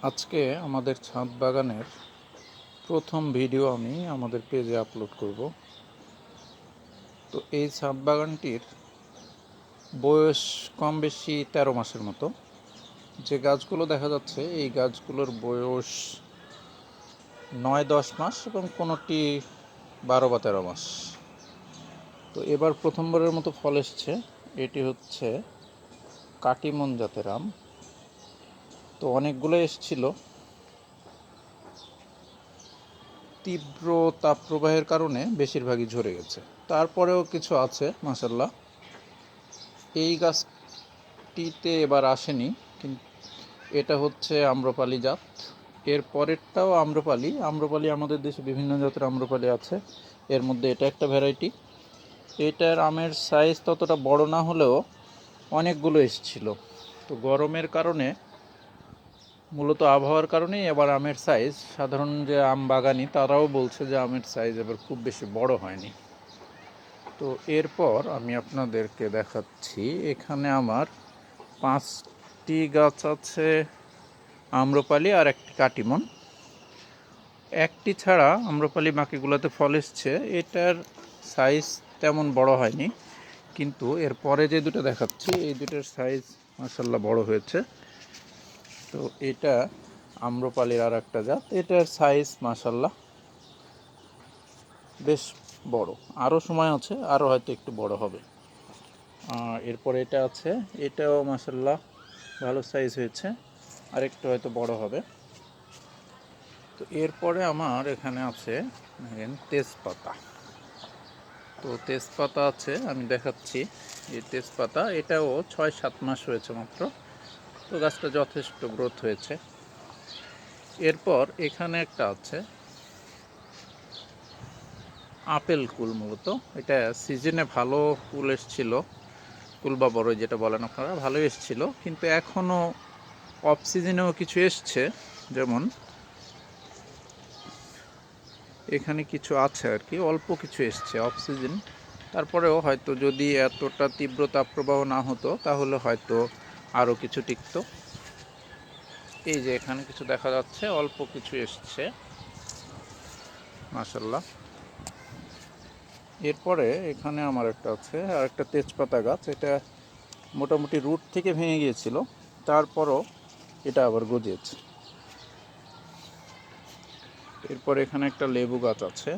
আজকে আমাদের ছাদ বাগানের প্রথম ভিডিও আমি আমাদের পেজে আপলোড করব। তো এই ছাদ বাগানটির বয়স কম বেশি 13 মাসের মতো। যে গাছগুলো দেখা যাচ্ছে এই গাছগুলোর বয়স 9-10 মাস এবং কোনোটি 12 বা 13 মাস। তো এবার প্রথমবারের মতো ফল এসছে। এটি হচ্ছে কাটিমন জাতের আম। তো অনেকগুলো এসছিল, তীব্র তাপপ্রবাহের কারণে বেশিরভাগই ঝরে গেছে। তারপরেও কিছু আছে মাশাল্লাহ। এই গাছটিতে এবার আসেনি, কিন্তু এটা হচ্ছে আম্রপালি জাত। এর পরেরটাও আম্রপালি। আম্রপালি আমাদের দেশে বিভিন্ন জাতের আম্রপালি আছে, এর মধ্যে এটা একটা ভ্যারাইটি। এটার আমের সাইজ ততটা বড় না হলেও অনেকগুলো এসছিল। তো গরমের কারণে, মূলত আবহাওয়ার কারণেই এবার আমের সাইজ, সাধারণ যে আম বাগানি তারাও বলছে যে আমের সাইজ এবার খুব বেশি বড় হয়নি। তো এরপর আমি আপনাদেরকে দেখাচ্ছি, এখানে আমার 5টি গাছ আছে আম্রপালি আর একটি কাটিমন। একটি ছাড়া আম্রপালি বাকিগুলোতে ফল এসছে। এটার সাইজ তেমন বড় হয়নি, কিন্তু এরপরে যে দুটো দেখাচ্ছি এই দুটোর সাইজ মাশাল্লাহ বড় হয়েছে। তো এটা আম্রপালির আর একটা জাত, এটার সাইজ মাশাল্লাহ বেশ বড়। আরও সময় আছে, আরও হয়তো একটু বড় হবে। এরপরে এটা আছে, এটাও মাশাল্লাহ ভালো সাইজ হয়েছে, আর একটু হয়তো বড় হবে। তো এরপরে আমার এখানে আছে তেজপাতা। তো তেজপাতা আছে, আমি দেখাচ্ছি। এই তেজপাতা, এটাও 6-7 মাস হয়েছে মাত্র। তো গাছটা যথেষ্ট গ্রোথ হয়েছে। এরপর এখানে একটা আছে আপেল কুল। মূলত এটা সিজনে ভালো কুল এসছিল, কুল বা বড় যেটা বলেন আপনারা, ভালো এসছিল। কিন্তু এখনও অফ সিজনেও কিছু এসছে, যেমন এখানে কিছু আছে আর কি, অল্প কিছু এসছে অফ সিজন। তারপরেও হয়তো যদি এতটা তীব্র তাপপ্রবাহ না হতো তাহলে হয়তো আরও কিছু টিকত। এই যে এখানে কিছু দেখা যাচ্ছে, অল্প কিছু এসছে মাশাল্লাহ। এরপরে এখানে আমার একটা আছে আর একটা তেজপাতা গাছ। এটা মোটামুটি রুট থেকে ভেঙে গিয়েছিল, তারপরও এটা আবার গজিয়েছে। এরপর এখানে একটা লেবু গাছ আছে।